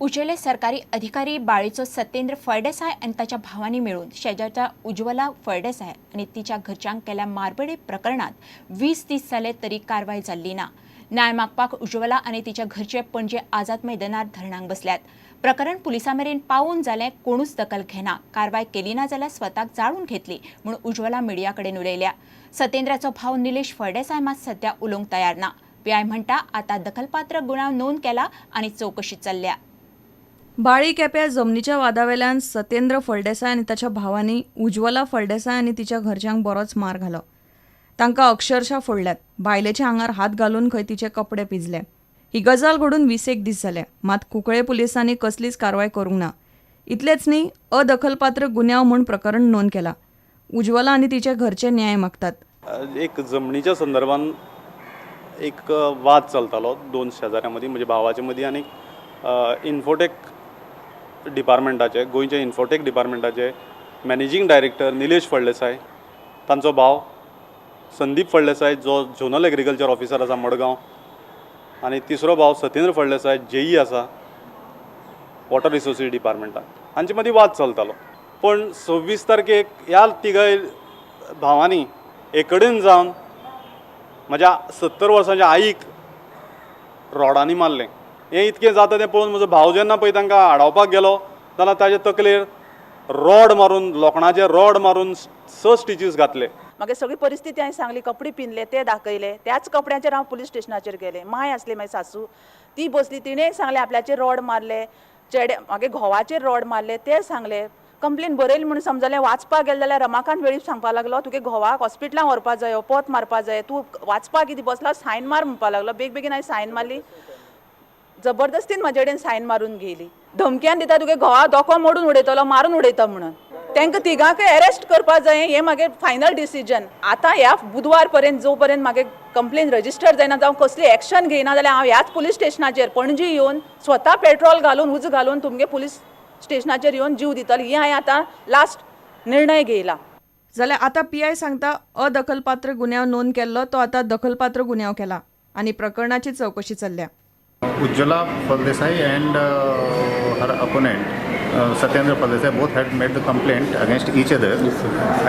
उचेले सरकारी अधिकारी बाळेचो सत्येंद्र फळदेसाय आणि ताच्या भावांनी मिळून शेजारच्या उज्ज्वला फळदेसाय आणि तिच्या घरच्यांक केल्या मारबडे प्रकरणात 20 दीस जाले तरी कारवाय जाल्ली ना। न्याय मागपाक उज्ज्वला आणि तिच्या घरचे पणजे आझाद मैदानार धरणाक बसल्यात। प्रकरण पुलिसांमेरेन पावून जालें कोणूच दखल घेना। कारवाय केली ना जाल्यार स्वताक जाळून घेतली म्हणून उज्ज्वला मिडिया कडेन उलयल्या। सत्येंद्राचो भाव निलेश फळदेसाय मात सध्या उलोवंक तयार ना। पीआय म्हणटा आता दखलपात्र गुन्यांव नोंद केला आणि चौकशी चल्ल्या। बाळी केप्या जमनीच्या वादावेल्यान सत्येंद्र फळदेसाय आणि ताच्या भावांनी उज्ज्वला फळदेसाय आणि तिच्या घरच्यांक बरोच मार घालो। तांकां अक्षरशः फोडल्यात। बायलेच्या आंगार हात घालून खंय तिचे कपडे पिजले। ही गजाल घडून 20 दीस जाले, मात कुंकळे पुलिसांनी कसलीच कारवाय करूंक ना। इतलेच न्ही, अदखलपात्र गुन्यांव म्हूण प्रकरण नोंद केला। उज्ज्वला आणि तिचे घरचे न्याय मागतात। एक जमनीच्या संदर्भान एक वाद चलतालो दोन शेजाऱ्यां मदीं, म्हणजे भावाचे मदीं आनी इन्फोटेक डिपार्टमेंटाचे, गोंयचे इन्फोटेक डिपार्टमेंटाचे मॅनेजिंग डायरेक्टर निलेश फळदेसाय, तांचो भाव संदीप फळदेसाय जो झोनल एग्रीकल्चर ऑफिसर आसा मडगांव, आनी तिसरो भाव सत्येंद्र फळदेसाय जेई आसा वॉटर रिसोर्सीस डिपार्टमेंटान, हांचे मदीं वाद चलतालो। पण 26 तारखेक ह्या तिगाय भावांनी एकडीन जावन म्हज्या 70 वर्सांच्या आईक रॉडांनी मारलें। हें इतकें जाता तें पळोवन म्हजो भाव जेन्ना पळय तांकां आडावपाक गेलो जाल्यार ताचे तकलेर रॉड मारून, लोखणाचे रॉड मारून 6 स्टिचीस घातले। मागीर सगळी परिस्थिती हांवें सांगली, कपडे पिनले ते दाखयले, त्याच कपड्यांचेर हांव पुलीस स्टेशनाचेर गेलें। माय आसली म्हाजी सासू, ती बसली, तिणें सांगलें आपल्याचेर रॉड मारले, चेडे मागे घोवाचेर रॉड मारले ते सांगले। कंप्लेन बरयली म्हणून समजलें। वाचपाक गेले जाल्यार रमाकांत वेळीप सांगपाक लागलो, तुगे घोवाक हॉस्पिटलांत व्हरपाक जायो, पोत मारपाक जाय, तूं वाचपाक कितें बसला, सायन मार म्हणपाक लागलो। बेगीन हांवें सायन मारली, जबरदस्तीन म्हाजे कडेन सायन मारून गेली। धमक्यान दिता तुगे घोवा दोको मोडून उडयतलो, मारून उडयता म्हणून। तांकां तिगांकय अरेस्ट करपाक जाय, हें मागे फायनल डिसिजन। आतां ह्या बुधवार पर्यंत जो पर्यंत मागे कंप्लेन रजिस्टर जायना जावं कसली एक्शन घेयना जाल्यार हांव ह्याच पुलीस स्टेशनाचेर पणजी येवन स्वता पेट्रोल घालून उज घालून तुमगे पुलीस स्टेशनाचेर येवन जीव दितली। ही हांवें आतां लास्ट निर्णय घेयला। जाल्यार आतां पीआय सांगता अदखलपात्र गुन्यांव नोंद केल्लो तो आतां दखलपात्र गुन्यांव केला आनी प्रकरणाची चौकशी चल्ल्या। Ujjwala Faldesai and her opponent Satyendra Faldesai both had made the complaint against each other,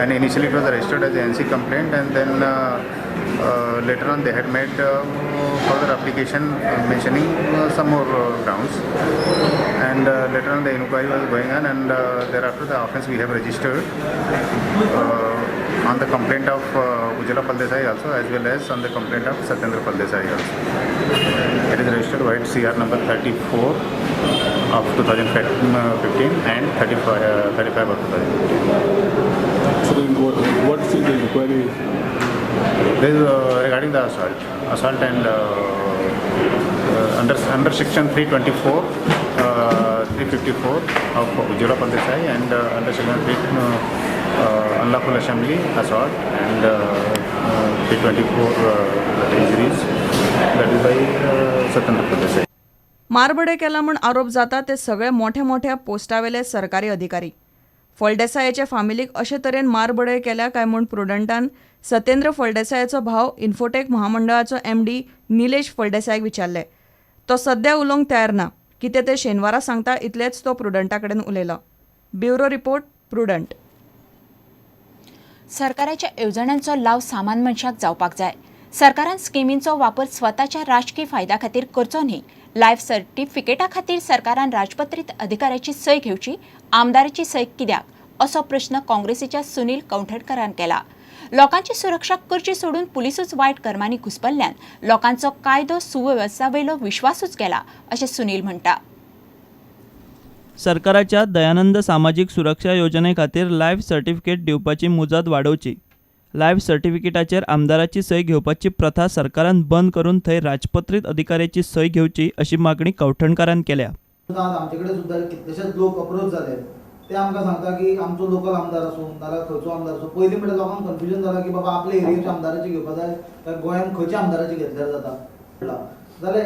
and initially it was registered as an NC complaint, and then later on they had made further application mentioning some more grounds, and later on the inquiry was going on, and thereafter the offence we have registered on the complaint of Ujjwala Faldesai also, as well as on the complaint of Satyendra Faldesai also. It is registered by CR number 34 of 2015 and 35 of 2015. So what is the inquiry? This is regarding the assault and under section 324, 354 of Ujjwala Faldesai, and under section unlawful assembly, assault, and 324 injuries, that is by Satyendra Faldesai. मारबडे केला म्हूण आरोप जाता ते सगळे मोठ्या मोठ्या पोस्टावेले सरकारी अधिकारी। फळदेसायाचे फामिलीक अशे तरेन मारबडे केल्या काय म्हूण प्रुडंटान सत्येंद्र फळदेसायाचो भाव इन्फोटेक महामंडळाचो MD निलेश फळदेसायक विचारले। तो सध्या उलोवंक तयार ना, कितें ते शेनवारा सांगता इतलेच तो प्रुडंटा कडेन उलयलो। Bureau report, prudent. सरकाराच्या येवजण्यांचो लाव सामान मनशाक जावपाक जाय। सरकारान स्किमींचो वापर स्वताच्या राजकीय फायद्या खातीर करचो न्ही। लायफ सर्टिफिकेटा खातीर सरकारान राजपत्रित अधिकाऱ्याची सय घेवची, आमदाराची सय कित्याक, असो प्रश्न काँग्रेसीच्या सुनील कौठडकरान केला। लोकांची सुरक्षा करची सोडून पुलिसूच वायट कर्मांनी घुस्पल्ल्यान लोकांचो कायदो सुवेवस्था वयलो विश्वासूच गेला, अशें सुनील म्हणटा। सरकाराच्या दयानंद सामाजिक सुरक्षा योजने खातीर लायफ सर्टिफिकेट दिवपाची मुजत वाडोवची। लायफ सर्टिफिकेटाचेर आमदाराची सय घेवपाची प्रथा सरकारान बंद करून थंय राजपत्रित अधिकाऱ्याची सय घेवची अशी मागणी कौठणकारान केल्या। आमचे कडेन सुद्दां कितलेशेच लोक अप्रोच जाले, ते आमकां सांगता की आमचो लोकल आमदार आसूं नाल्यार खंयचो आमदार आसूं। पयलीं म्हणल्यार लोकांक कन्फ्युजन जालां की बाबा आपल्या एरियेच्या आमदाराची घेवपाक जाय काय गोंयांत खंयच्या आमदाराची घेतल्यार जाता। जाल्यार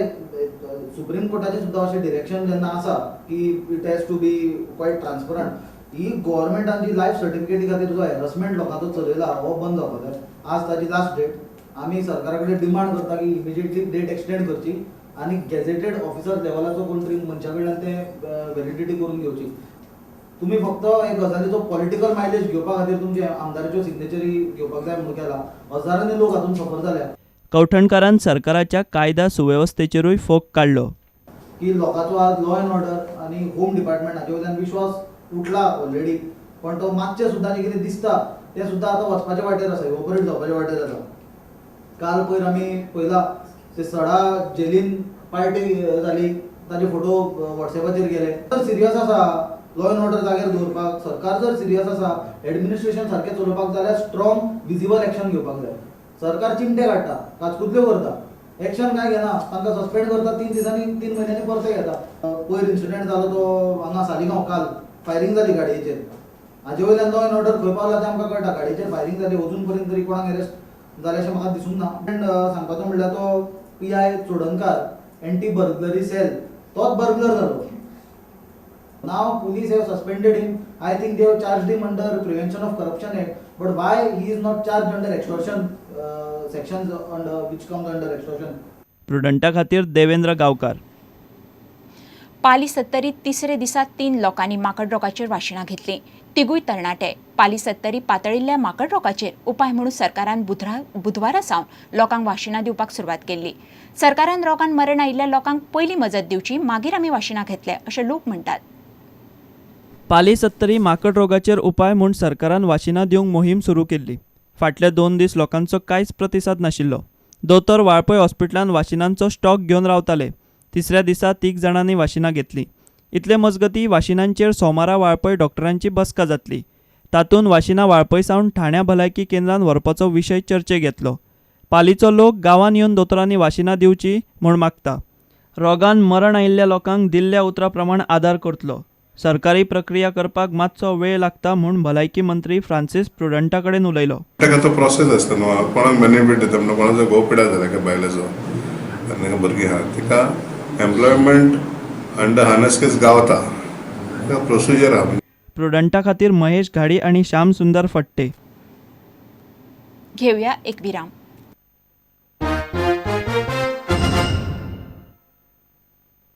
सुप्रीम कोर्टाचें सुद्दां अशें डिरेक्शन जेन्ना आसा की it has to be quite transparent, ही गव्हर्मेंटाची लायफ सर्टिफिकेटी खातीर जो हॅरसमेंट लोकांचो चलयला हो बंद जावपाक जाय। आज ताची लास्ट डेट। आमी सरकारा कडेन डिमांड करता की इमिजिएटली डेट एक्सटेंड करची आणि गॅझेटेड ऑफिसर लेवलाचो कोण तरी मनशा कडल्यान ते व्हॅलिडिटी करून घेवची. तुम्ही फक्त एक गजालीचो पॉलिटिकल मायलेज घेवपा खातीर तुमचे आमदाराच्यो सिग्नेचरी घेवपाक जाय म्हणून केला. हजारांनी लोक हातून सफर जाल्या. कवठणकारान सरकाराच्या कायदा सुवेवस्थेचेरूय फोग काढलो. की लोकांचो आज लॉ अँड ऑर्डर आणि होम डिपार्टमेंट हाचे वयल्यान विश्वास उठला ऑलरेडी, पण तो मातशें सुद्दां जे कितें दिसता तें सुद्दां आतां वचपाच्या वाटेर आसा, इवॉपरेट जावपाच्या वाटेर आसा. काल पयर आमी पळयला ते सडा जेलीन पार्टी जाली, ताजे फोटो व्हॉट्सॅपाचेर गेले. जर सिरियस आसा लॉ अँड ऑर्डर जाग्यार दवरपाक, सरकार जर सिरियस आसा एडमिनिस्ट्रेशन सारकें चलोवपाक जाल्यार स्ट्रॉंग विजिबल एक्शन घेवपाक जाय. सरकार चिमटे काडटा, काचकुतल्यो करता, एक्शन काय घेना, तांकां सस्पेंड करता, 3 दिसांनी 3 म्हयन्यांनी परते घेता. पयर इन्सिडेंट जालो तो हांगा सालिगांव, काल फायरिंग जाली गाडयेचेर. हाजे वयल्यान लॉ अँड ऑर्डर खंय पावला तें आमकां कळटा. गाडयेचेर फायरिंग जाली, अजून पर्यंत तरी कोणाक अरेस्ट जाले अशें म्हाका दिसूंक ना. अँड सांगपाचो म्हणल्यार तो PI Chodankar anti burglary cell तोच बर्गलर जालो. Now police have suspended him. I think they have charged him under Prevention of Corruption Act. But why he is not charged under extortion sections under which comes under extortion? प्रुडंटा खातीर देवेंद्र गांवकार. पाली सत्तरीत तिसरे दिसा 3 लोकांनी माकड रोगाचेर वाशिनां घेतली. तिगूय तरणाटे. पाली सत्तरी पातळिल्ल्या माकड रोगाचेर उपाय म्हणून सरकारान बुधवारा सावन लोकांक वाशिनां दिवपाक सुरवात केल्ली. सरकारान रोगान मरण आयिल्ल्या लोकांक पयली मजत दिवची, मागीर आमी वाशिनां घेतले अशें लोक म्हणटात. पाली सत्तरी माकड रोगाचेर उपाय म्हूण सरकारान वाशिनां दिवंक मोहीम सुरू केल्ली. फाटले 2 दीस लोकांचो कांयच प्रतिसाद नाशिल्लो. दोतोर वाळपय हॉस्पिटलान वाशिनांचो स्टॉक घेवन रावताले. तिसऱ्या दिसा 3 जाणांनी वाशिनां घेतली. इतले मजगतीं वाशिनांचेर सोमारा वाळपय डॉक्टरांची बसका जातली. तातूंत वाशिनां वाळपय सावन ठाण्या भलायकी केंद्रान व्हरपाचो विशय चर्चेक येतलो. पालीचो लोक गांवांत येवन दोतोरांनी वाशिनां दिवची म्हूण मागता. रोगान मरण आयिल्ल्या लोकांक दिल्ल्या उतरा प्रमाण आदार करतलो. सरकारी प्रक्रिया करपाक मातसो वेळ लागता म्हूण भलायकी मंत्री फ्रांसीस प्रुडंटा कडेन उलयलो. तो प्रोसेस आसता न्हू, कोणाक बेनिफीट दिता म्हणून कोणाचो घोव पिड्यार जाला काय बायलेचो आनी भुरगीं आहा तिका एम्प्लॉयमेंट अंडर हार्नेस केस गावता, प्रोसिजर आहा. प्रुडंटा खातीर महेश घाडी आनी श्याम सुंदर फट्टे. घेऊया एक विराम.